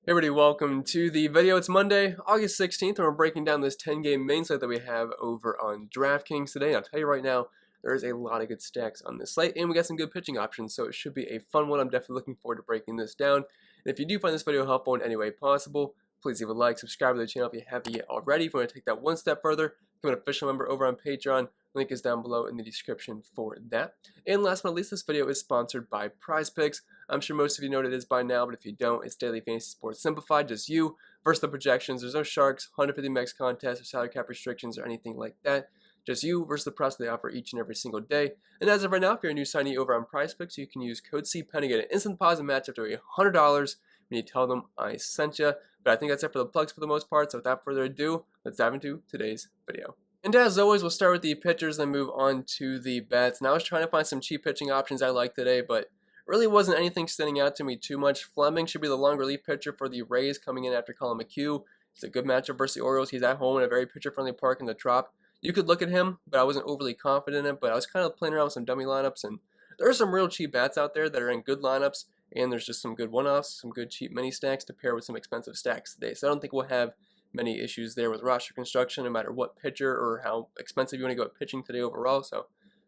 Hey everybody, welcome to the video. It's Monday, August 16th, and we're breaking down this 10-game main slate that we have over on DraftKings today. And I'll tell you right now, there's a lot of good stacks on this slate, and we got some good pitching options, so it should be a fun one. I'm definitely looking forward to breaking this down. And if you do find this video helpful in any way possible, please leave a like, subscribe to the channel if you haven't yet already. If you want to take that one step further, become an official member over on Patreon. Link is down below in the description for that. And last but not least, this video is sponsored by Prize Picks. I'm sure most of you know what it is by now, but if you don't, it's daily fantasy sports simplified, just you versus the projections. There's no sharks, 150 max contests, or salary cap restrictions, or anything like that. Just you versus the price they offer each and every single day. And as of right now, if you're a new signee over on Prize Picks, you can use code CPENN to get an instant deposit match up to $100 when you tell them I sent you. But I think that's it for the plugs for the most part, so without further ado, let's dive into today's video. And as always, we'll start with the pitchers, then move on to the bats. Now I was trying to find some cheap pitching options I like today, but really wasn't anything standing out to me too much. Fleming should be the long relief pitcher for the Rays coming in after Colin McHugh. It's a good matchup versus the Orioles. He's at home in a very pitcher-friendly park in the Trop. You could look at him, but I wasn't overly confident in it. But I was kind of playing around with some dummy lineups, and there are some real cheap bats out there that are in good lineups, and there's just some good one-offs, some good cheap mini stacks to pair with some expensive stacks today. So I don't think we'll have many issues there with roster construction, no matter what pitcher or how expensive you want to go at pitching today overall. So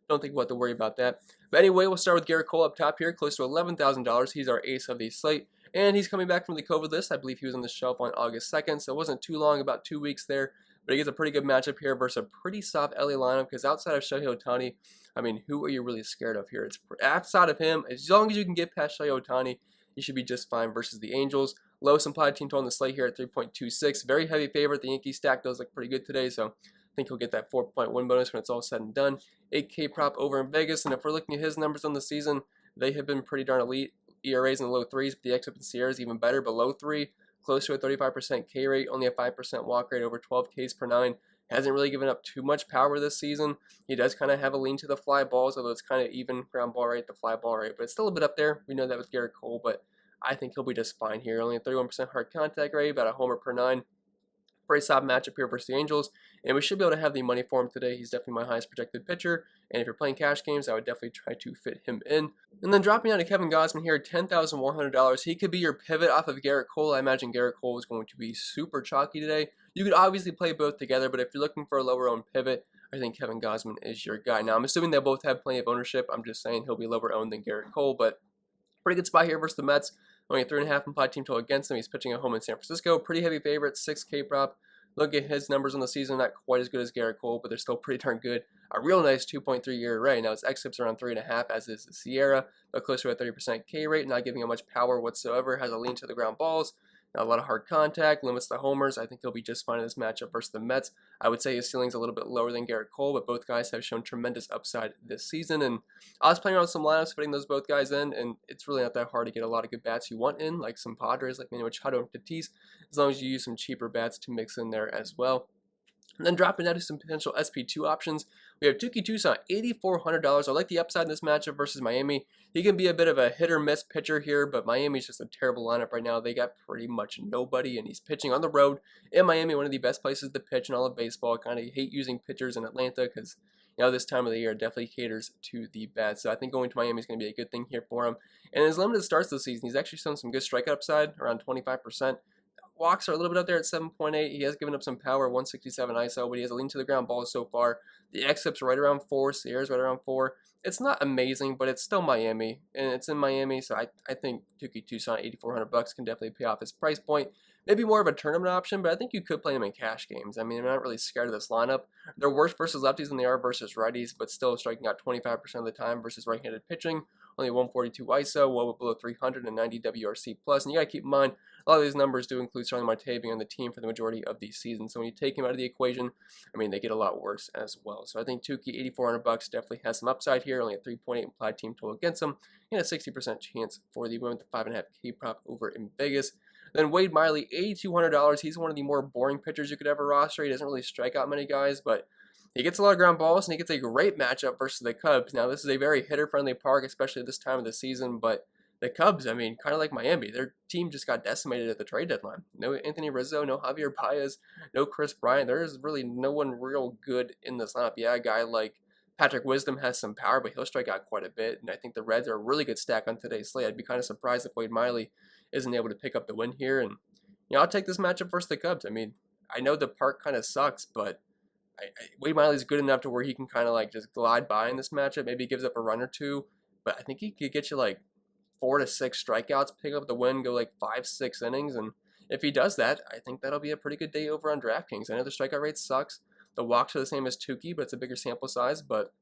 don't think we'll have to worry about that. But anyway, we'll start with Garrett Cole up top here, close to $11,000. He's our ace of the slate, and he's coming back from the COVID list. I believe he was on the shelf on August 2nd, so it wasn't too long, about 2 weeks there. But he gets a pretty good matchup here versus a pretty soft LA lineup, because outside of Shohei Ohtani, I mean, who are you really scared of here? It's outside of him, as long as you can get past Shohei Ohtani, you should be just fine versus the Angels. Lowest implied team total on the slate here at 3.26. Very heavy favorite. The Yankees stack does look pretty good today, so I think he'll get that 4.1 bonus when it's all said and done. 8K prop over in Vegas, and if we're looking at his numbers on the season, they have been pretty darn elite. ERAs in the low threes, but the XFIP and Sierra is even better, below 3. Close to a 35% K rate, only a 5% walk rate, over 12 Ks per 9. Hasn't really given up too much power this season. He does kind of have a lean to the fly balls, although it's kind of even ground ball rate, the fly ball rate, but it's still a bit up there. We know that with Garrett Cole, but I think he'll be just fine here. Only a 31% hard contact rate, about a homer per 9. Pretty solid matchup here versus the Angels, and we should be able to have the money for him today. He's definitely my highest projected pitcher, and if you're playing cash games, I would definitely try to fit him in. And then dropping down to Kevin Gausman here, $10,100. He could be your pivot off of Garrett Cole. I imagine Garrett Cole is going to be super chalky today. You could obviously play both together, but if you're looking for a lower owned pivot, I think Kevin Gausman is your guy. Now, I'm assuming they both have plenty of ownership. I'm just saying he'll be lower owned than Garrett Cole, but pretty good spot here versus the Mets. Only a 3.5 implied team total against him. He's pitching at home in San Francisco. Pretty heavy favorite, 6K prop. Look at his numbers on the season, not quite as good as Garrett Cole, but they're still pretty darn good. A real nice 2.3 ERA. Now his XFIP's around 3.5, as is the Sierra, but closer to a 30% K rate, not giving him much power whatsoever. Has a lean to the ground balls. Not a lot of hard contact, limits the homers. I think he'll be just fine in this matchup versus the Mets. I would say his ceiling's a little bit lower than Garrett Cole, but both guys have shown tremendous upside this season. And I was playing around with some lineups, fitting those both guys in, and it's really not that hard to get a lot of good bats you want in, like some Padres, like Manny Machado and Tatis, as long as you use some cheaper bats to mix in there as well. And then dropping down to some potential SP2 options, we have Touki Toussaint, $8,400. I like the upside in this matchup versus Miami. He can be a bit of a hit or miss pitcher here, but Miami's just a terrible lineup right now. They got pretty much nobody, and he's pitching on the road in Miami, one of the best places to pitch in all of baseball. Kind of hate using pitchers in Atlanta because, you know, this time of the year definitely caters to the bats. So I think going to Miami is going to be a good thing here for him. And his limited starts this season, he's actually shown some good strikeout upside, around 25%. Walks are a little bit up there at 7.8. He has given up some power, 167 ISO, but he has a lean to the ground ball so far. The XFIP's right around 4, Sierra's right around 4. It's not amazing, but it's still Miami, and it's in Miami, so I think Touki Toussaint, $8,400 can definitely pay off his price point. Maybe more of a tournament option, but I think you could play him in cash games. I mean, I'm not really scared of this lineup. They're worse versus lefties than they are versus righties, but still striking out 25% of the time versus right-handed pitching. Only 142 ISO, well below 390 WRC+. And you got to keep in mind, a lot of these numbers do include Starling Marte being on the team for the majority of the season. So when you take him out of the equation, I mean, they get a lot worse as well. So I think Touki, $8,400, definitely has some upside here. Only a 3.8 implied team total against him, and a 60% chance for the win with the 5.5K prop over in Vegas. Then Wade Miley, $8,200. He's one of the more boring pitchers you could ever roster. He doesn't really strike out many guys, but he gets a lot of ground balls, and he gets a great matchup versus the Cubs. Now, this is a very hitter-friendly park, especially this time of the season, but the Cubs, I mean, kind of like Miami, their team just got decimated at the trade deadline. No Anthony Rizzo, no Javier Baez, no Chris Bryant. There is really no one real good in this lineup. Yeah, a guy like Patrick Wisdom has some power, but he'll strike out quite a bit, and I think the Reds are a really good stack on today's slate. I'd be kind of surprised if Wade Miley isn't able to pick up the win here, and I'll take this matchup versus the Cubs. I mean, I know the park kind of sucks, but Wade Miley's good enough to where he can kind of like just glide by in this matchup. Maybe he gives up a run or two, but I think he could get you like 4 to 6 strikeouts, pick up the win, go like 5, 6 innings, and if he does that, I think that'll be a pretty good day over on DraftKings. I know the strikeout rate sucks. The walks are the same as Tukey, but it's a bigger sample size. But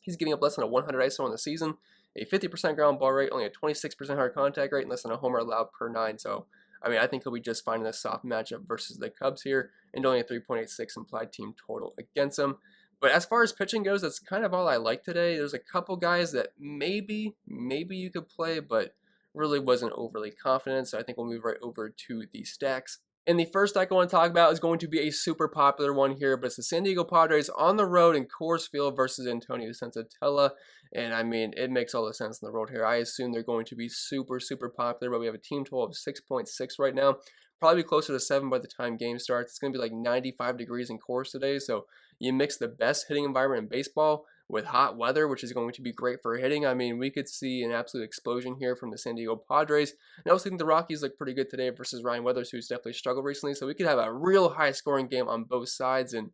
he's giving up less than a 100 ISO in the season, a 50% ground ball rate, only a 26% hard contact rate, and less than a homer allowed per 9. So, I mean, I think he'll be just fine in a soft matchup versus the Cubs here, and only a 3.86 implied team total against him. But as far as pitching goes, that's kind of all I like today. There's a couple guys that maybe you could play, but really wasn't overly confident. So I think we'll move right over to the stacks. And the first stack I want to talk about is going to be a super popular one here, but it's the San Diego Padres on the road in Coors Field versus Antonio Sensatella. And I mean, it makes all the sense in the world here. I assume they're going to be super popular, but we have a team total of 6.6 right now. Probably closer to 7 by the time game starts. It's going to be like 95 degrees in Coors today, so you mix the best hitting environment in baseball with hot weather, which is going to be great for hitting. I mean, we could see an absolute explosion here from the San Diego Padres. And I also think the Rockies look pretty good today versus Ryan Weathers, who's definitely struggled recently. So we could have a real high-scoring game on both sides. And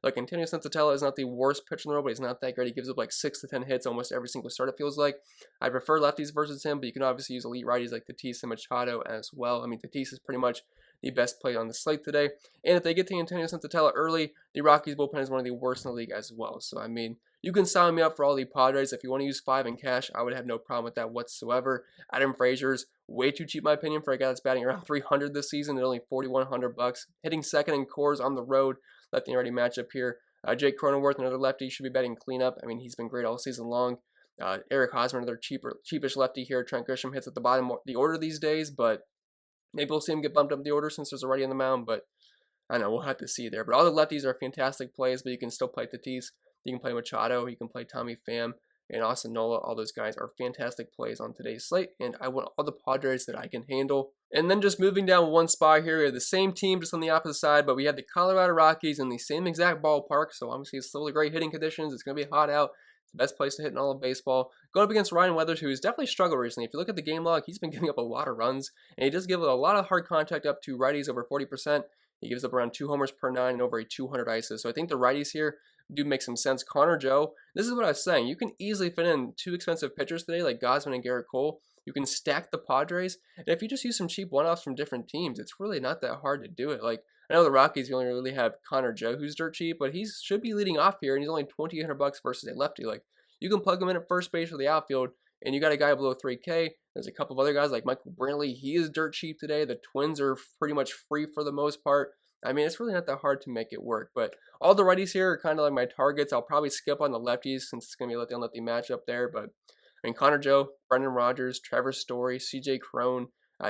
look, Antonio Sensatella is not the worst pitcher in the world, but he's not that great. He gives up like 6 to 10 hits almost every single start, it feels like. I prefer lefties versus him, but you can obviously use elite righties like Tatis and Machado as well. I mean, Tatis is pretty much the best play on the slate today. And if they get to Antonio Sensatella early, the Rockies bullpen is one of the worst in the league as well. So, I mean, you can sign me up for all the Padres. If you want to use 5 in cash, I would have no problem with that whatsoever. Adam Frazier's way too cheap, in my opinion, for a guy that's batting around 300 this season at only $4,100. Hitting second in Coors on the road, lefty righty matchup here. Jake Cronenworth, another lefty, should be batting cleanup. I mean, he's been great all season long. Eric Hosmer, another cheapish lefty here. Trent Grisham hits at the bottom of the order these days, but maybe we'll see him get bumped up the order since there's already on the mound, but I don't know, we'll have to see there. But all the lefties are fantastic plays, but you can still play Tatis. You can play Machado, you can play Tommy Pham, and Austin Nola. All those guys are fantastic plays on today's slate, and I want all the Padres that I can handle. And then just moving down one spot here, we have the same team just on the opposite side, but we have the Colorado Rockies in the same exact ballpark, so obviously it's still great hitting conditions. It's going to be hot out. It's the best place to hit in all of baseball. Going up against Ryan Weathers, who has definitely struggled recently. If you look at the game log, he's been giving up a lot of runs, and he does give a lot of hard contact up to righties over 40%. He gives up around 2 homers per 9 and over a 200 ISO. So I think the righties here do make some sense. Connor Joe, this is what I was saying. You can easily fit in 2 expensive pitchers today, like Gausman and Garrett Cole. You can stack the Padres. And if you just use some cheap one-offs from different teams, it's really not that hard to do it. Like, I know the Rockies, you only really have Connor Joe, who's dirt cheap, but he should be leading off here, and he's only $2,800 versus a lefty. Like, you can plug him in at first base or the outfield, and you got a guy below 3K. There's a couple of other guys like Michael Brantley. He is dirt cheap today. The Twins are pretty much free for the most part. I mean, it's really not that hard to make it work. But all the righties here are kind of like my targets. I'll probably skip on the lefties since it's going to be a lefty-on-lefty matchup there. But, I mean, Connor Joe, Brendan Rodgers, Trevor Story, CJ Crone,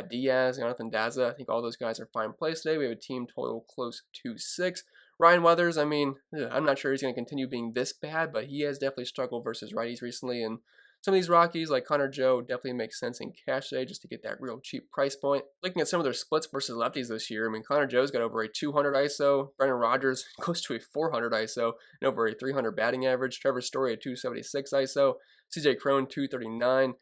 Diaz, Jonathan Daza. I think all those guys are fine plays today. We have a team total close to 6. Ryan Weathers, I mean, I'm not sure he's going to continue being this bad, but he has definitely struggled versus righties recently. And some of these Rockies, like Connor Joe, definitely makes sense in cash today just to get that real cheap price point. Looking at some of their splits versus lefties this year, I mean, Connor Joe's got over a 200 ISO. Brendan Rodgers close to a 400 ISO and over a 300 batting average. Trevor Story, a 276 ISO. CJ Crone, 239.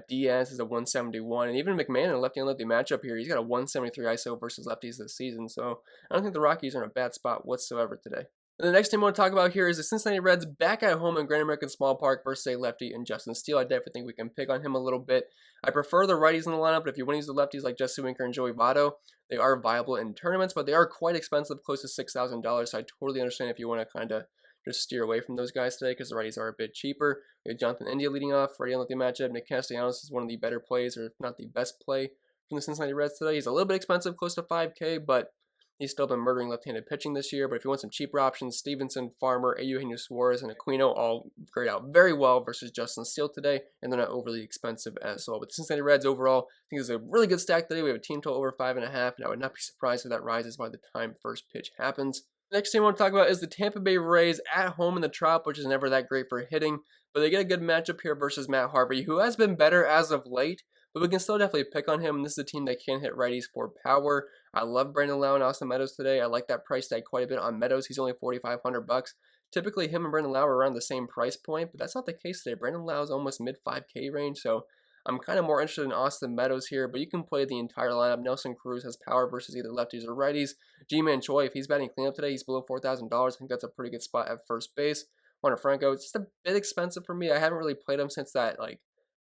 Diaz is a 171. And even McMahon in a lefty-on-lefty matchup here, he's got a 173 ISO versus lefties this season. So I don't think the Rockies are in a bad spot whatsoever today. And the next team I want to talk about here is the Cincinnati Reds back at home in Grand American Small Park versus a lefty and Justin Steele. I definitely think we can pick on him a little bit. I prefer the righties in the lineup, but if you want to use the lefties like Jesse Winker and Joey Votto, they are viable in tournaments, but they are quite expensive, close to $6,000. So I totally understand if you want to kind of just steer away from those guys today because the righties are a bit cheaper. We have Jonathan India leading off, righty on lefty matchup. Nick Castellanos is one of the better plays, or if not the best play from the Cincinnati Reds today. He's a little bit expensive, close to 5K, but he's still been murdering left-handed pitching this year. But if you want some cheaper options, Stevenson, Farmer, Eugenio Suarez, and Aquino all grade out very well versus Justin Steele today, and they're not overly expensive as well. But the Cincinnati Reds overall, I think is a really good stack today. We have a team total over 5.5, and I would not be surprised if that rises by the time first pitch happens. The next team I want to talk about is the Tampa Bay Rays at home in the Trop, which is never that great for hitting, but they get a good matchup here versus Matt Harvey, who has been better as of late, but we can still definitely pick on him, and this is a team that can hit righties for power. I love Brandon Lau and Austin Meadows today. I like that price tag quite a bit on Meadows. He's only $4,500. Typically, him and Brandon Lau are around the same price point, but that's not the case today. Brandon Lau is almost mid-5K range, so I'm kind of more interested in Austin Meadows here, but you can play the entire lineup. Nelson Cruz has power versus either lefties or righties. G-Man Choi, if he's batting cleanup today, he's below $4,000. I think that's a pretty good spot at first base. Juan Franco, it's just a bit expensive for me. I haven't really played him since that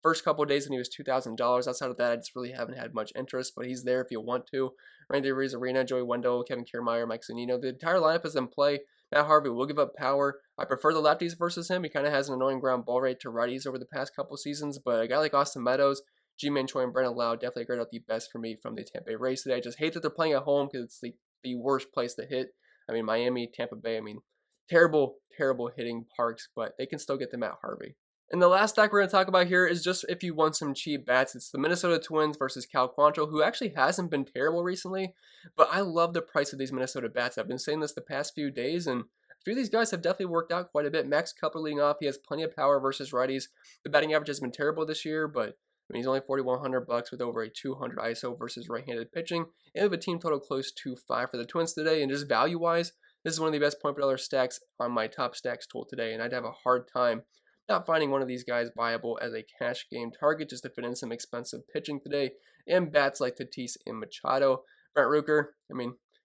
first couple of days when he was $2,000. Outside of that, I just really haven't had much interest, but he's there if you want to. Randy Arena, Joey Wendell, Kevin Kiermaier, Mike Zunino. The entire lineup is in play. Matt Harvey will give up power. I prefer the lefties versus him. He kind of has an annoying ground ball rate to righties over the past couple seasons, but a guy like Austin Meadows, G-Man Choi, and Brandon Lau definitely grade out the best for me from the Tampa Bay Rays today. I just hate that they're playing at home because it's the worst place to hit. I mean, Miami, Tampa Bay, terrible, terrible hitting parks, but they can still get the Matt Harvey. And the last stack we're going to talk about here is just if you want some cheap bats. It's the Minnesota Twins versus Cal Quantrill, who actually hasn't been terrible recently, but I love the price of these Minnesota bats. I've been saying this the past few days, and a few of these guys have definitely worked out quite a bit. Max Kepler leading off. He has plenty of power versus righties. The batting average has been terrible this year, but he's only $4,100 with over a 200 ISO versus right-handed pitching. And we have a team total close to 5 for the Twins today. And just value-wise, this is one of the best point per dollar stacks on my top stacks tool today, and I'd have a hard time not finding one of these guys viable as a cash game target just to fit in some expensive pitching today. And bats like Tatis and Machado. Brent Rooker,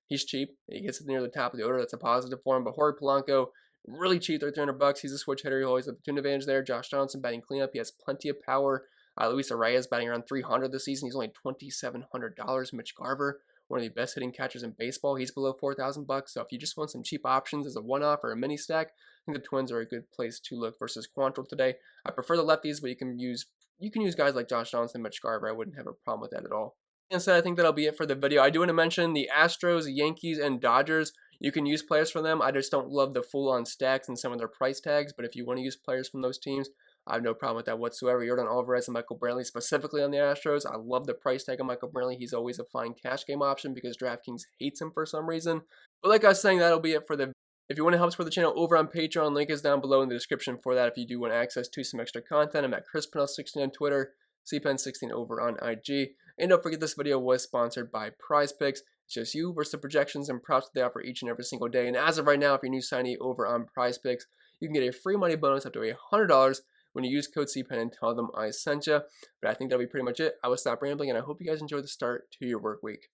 he's cheap. He gets near the top of the order. That's a positive for him. But Jorge Polanco, really cheap, $300. He's a switch hitter. He always has the tune advantage there. Josh Johnson batting cleanup. He has plenty of power. Luis Arraez batting around $300 this season. He's only $2,700. Mitch Garver, one of the best hitting catchers in baseball. He's below $4,000. So if you just want some cheap options as a one-off or a mini stack, I think the Twins are a good place to look versus Quantrill today. I prefer the lefties, but you can use guys like Josh Johnson, Mitch Garver. I wouldn't have a problem with that at all. Instead, I think that'll be it for the video. I do want to mention the Astros, Yankees, and Dodgers. You can use players from them. I just don't love the full-on stacks and some of their price tags, but if you want to use players from those teams, I have no problem with that whatsoever. Yordan Alvarez and Michael Brantley, specifically on the Astros. I love the price tag of Michael Brantley. He's always a fine cash game option because DraftKings hates him for some reason. But like I was saying, that'll be it for the video. If you want to help support the channel over on Patreon, link is down below in the description for that if you do want access to some extra content. I'm at Pennell16 on Twitter, CPen16 over on IG. And don't forget this video was sponsored by Prize Picks. It's just you versus the projections and props that they offer each and every single day. And as of right now, if you're new signee over on Prize Picks, you can get a free money bonus up to $100 when you use code CPen and tell them I sent you. But I think that'll be pretty much it. I will stop rambling, and I hope you guys enjoy the start to your work week.